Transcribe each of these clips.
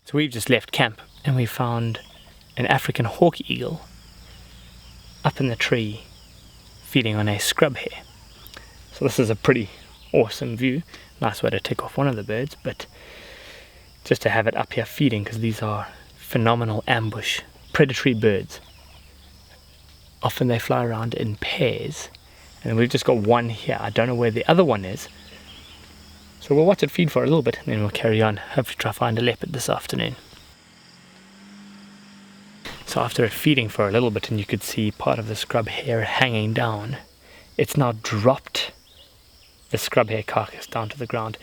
So we've just left camp and we found an African hawk eagle up in the tree feeding on a scrub hare. So this is a pretty awesome view. Nice way to tick off one of the birds, but just to have it up here feeding, because these are phenomenal ambush predatory birds. Often they fly around in pairs, and we've just got one here. I don't know where the other one is. So we'll watch it feed for a little bit and then we'll carry on. Hopefully try to find a leopard this afternoon. So after it feeding for a little bit and you could see part of the scrub hare hanging down, it's now dropped the scrub hare carcass down to the ground.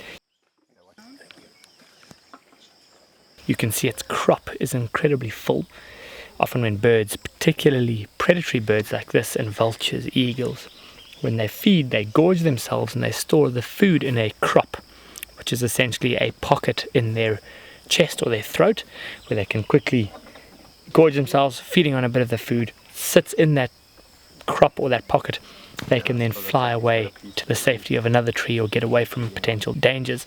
You can see its crop is incredibly full. Often when birds, particularly predatory birds like this and vultures, eagles, when they feed, they gorge themselves and they store the food in a crop, which is essentially a pocket in their chest or their throat where they can quickly gorge themselves, feeding on a bit of the food, sits in that crop or that pocket. They can then fly away to the safety of another tree or get away from potential dangers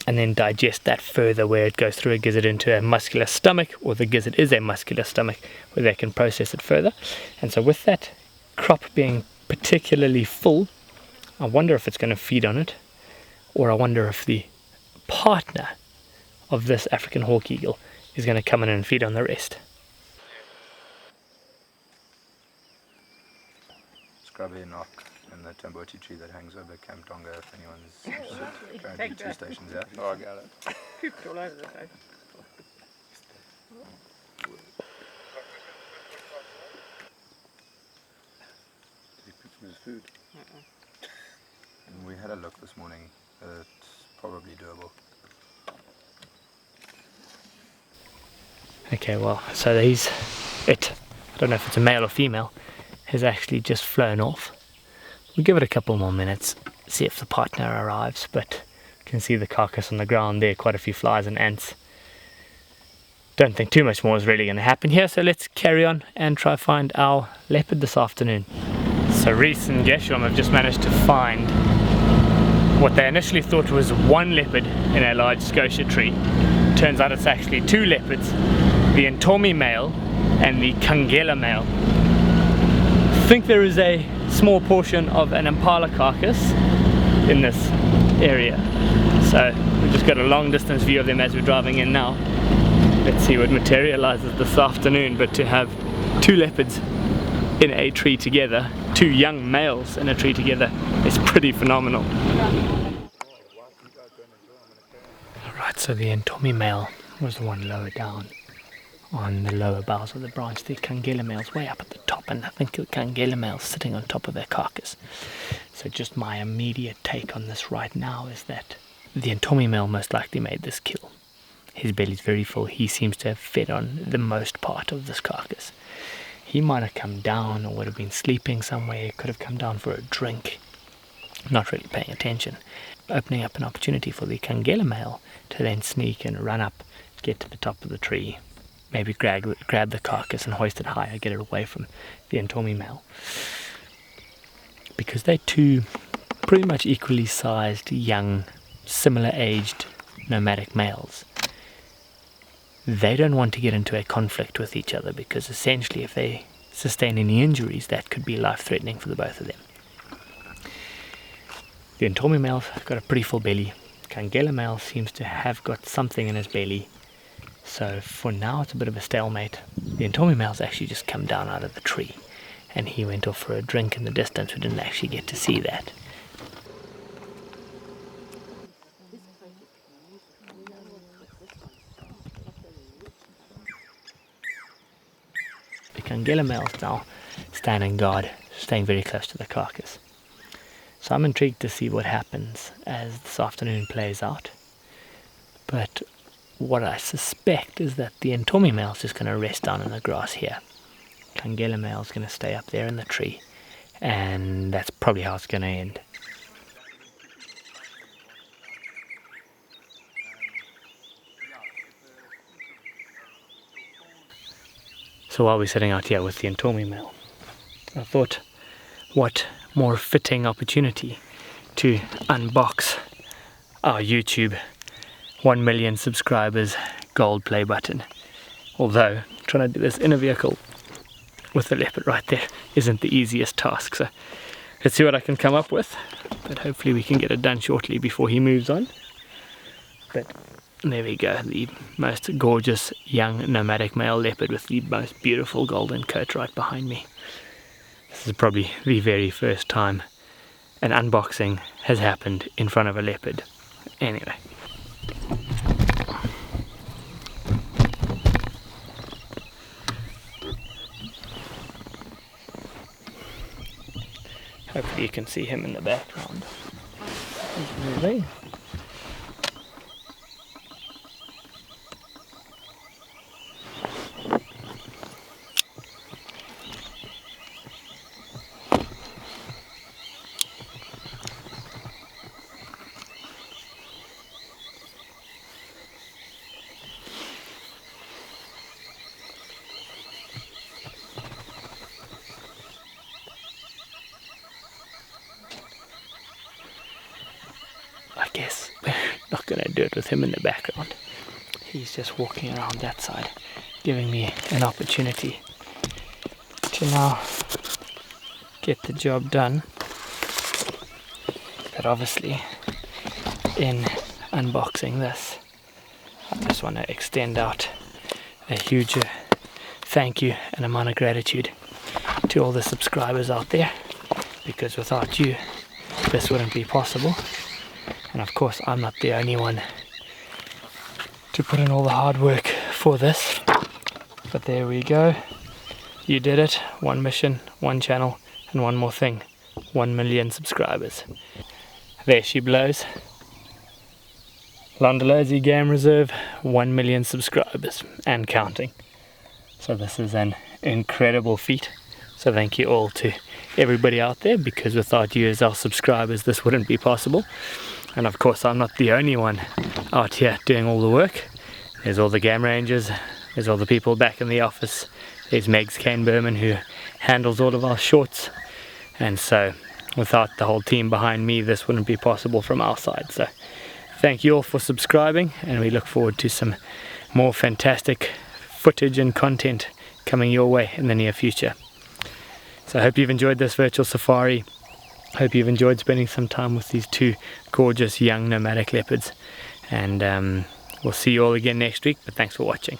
and then digest that further, where it goes through a gizzard into a muscular stomach, or the gizzard is a muscular stomach where they can process it further. And so with that crop being particularly full, I wonder if it's going to feed on it, or I wonder if the partner of this African hawk eagle is going to come in and feed on the rest. Scrubby knock and the tamboti tree that hangs over Camp Tonga, if anyone's currently 2 stations out. Oh, I got it. Pooped all over the place. Did he poop from his food? And we had a look this morning. It's probably doable. Okay, well, so I don't know if it's a male or female, has actually just flown off. We'll give it a couple more minutes, see if the partner arrives, but you can see the carcass on the ground there, quite a few flies and ants. Don't think too much more is really going to happen here, so let's carry on and try find our leopard this afternoon. So Reece and Geshom have just managed to find what they initially thought was one leopard in a large Schotia tree. Turns out it's actually 2 leopards, the Ntomi Male and the Kangela Male. I think there is a small portion of an impala carcass in this area. So we've just got a long distance view of them as we're driving in now. Let's see what materializes this afternoon, but to have 2 leopards in a tree together, 2 young males in a tree together, is pretty phenomenal. Alright, so the Ntomi Male was the one lower down on the lower boughs of the branch. The Kangela Male's way up at the top, and I think the Kangela Male's sitting on top of their carcass. So just my immediate take on this right now is that the Ntomi Male most likely made this kill. His belly's very full. He seems to have fed on the most part of this carcass. He might have come down or would have been sleeping somewhere. He could have come down for a drink, not really paying attention, opening up an opportunity for the Kangela Male to then sneak and run up, get to the top of the tree, maybe grab the carcass and hoist it higher, get it away from the Ntomi Male. Because they're 2 pretty much equally sized, young, similar aged nomadic males. They don't want to get into a conflict with each other, because essentially if they sustain any injuries, that could be life-threatening for the both of them. The Ntomi Male's got a pretty full belly. Kangela Male seems to have got something in his belly. So for now it's a bit of a stalemate. The Ntomi Male's actually just come down out of the tree, and he went off for a drink in the distance. We didn't actually get to see that. The Kangela Male's now standing guard, staying very close to the carcass. So I'm intrigued to see what happens as this afternoon plays out. But what I suspect is that the Ntomi Male's just going to rest down in the grass here. Kangela Male's going to stay up there in the tree, and that's probably how it's going to end. So while we're sitting out here with the Ntomi Male, I thought, what more fitting opportunity to unbox our YouTube 1 million subscribers gold play button. Although trying to do this in a vehicle with the leopard right there isn't the easiest task, so let's see what I can come up with, but hopefully we can get it done shortly before he moves on. But there we go, the most gorgeous young nomadic male leopard with the most beautiful golden coat right behind me. This is probably the very first time an unboxing has happened in front of a leopard. Anyway. Hopefully you can see him in the background. He's moving. I guess we're not going to do it with him in the background. He's just walking around that side, giving me an opportunity to now get the job done. But obviously, in unboxing this, I just want to extend out a huge thank you and amount of gratitude to all the subscribers out there, because without you, this wouldn't be possible. And of course, I'm not the only one to put in all the hard work for this. But there we go. You did it. One mission, one channel, and one more thing. 1 million subscribers. There she blows. Londolozi Game Reserve, 1 million subscribers and counting. So this is an incredible feat. So thank you all to everybody out there, because without you as our subscribers, this wouldn't be possible. And of course, I'm not the only one out here doing all the work. There's all the game rangers, there's all the people back in the office, there's Megs Kane Berman, who handles all of our shorts. And so without the whole team behind me, this wouldn't be possible from our side. So thank you all for subscribing, and we look forward to some more fantastic footage and content coming your way in the near future. So I hope you've enjoyed this virtual safari. Hope you've enjoyed spending some time with these two gorgeous young nomadic leopards, and we'll see you all again next week, but thanks for watching.